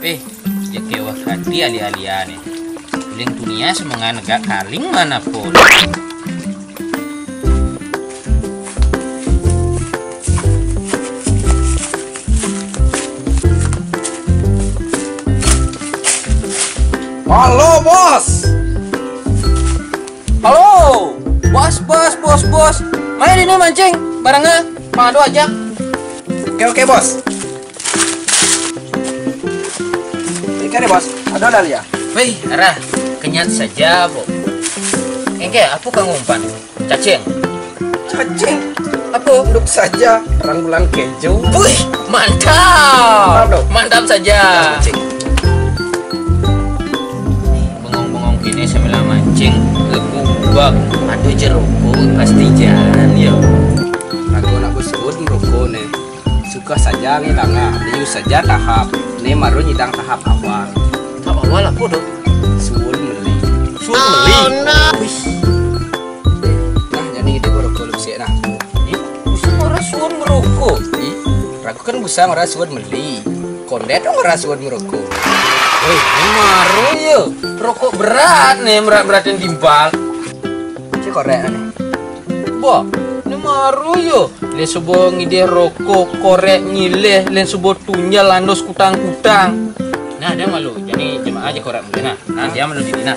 Eh, jadi wah hati ali-aliane. Uling dunia semenga negak kaling manapun. Halo bos. Halo, bos. Mana dino mancing? Barangnya pangado aja. Oke bos. Ikan deh bos. Ada dali ya? Wih, arah kenyat saja, Bo. Engke, apa kang umpan? Cacing. Cacing. Apa? Duduk saja. Orang bulan keju. Wih, mantap. Dong. Mantap saja. Cacing. Bengong-bengong gini sambil mancing, kekubak. Ada jerukku pasti jalan yo. Ragu nak busud merokok nih. Suka saja ngilangnya. Liu saja tahap. Nih maru nyidang tahap awal. Tahap awal apa dong? Suul meli. Suul meli. Wih. Nah jadi kita merokok lebih sih nah. Busa orang suul merokok. Ih, ragu kan busa ngora suul meli. Kondet dong ngora suul merokok. Wih, ini maru yo. Rokok berat nih, berat yang timbal. Cik korek nih. Wah, ini maru yo. Len subo ngide rokok korek nyileh, len subo tunya landos kutang-kutang. Nah, dia malu. Jadi jemaah aja korek mungkin nah. Nah, dia malu di dina.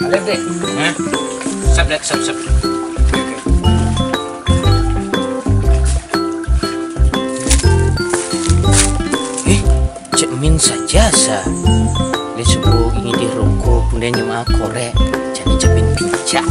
Alef deh. Nah. Sap. Cek min saja sa. Len subo ngide rokok kemudian jemaah korek. Jadi cepin pijak.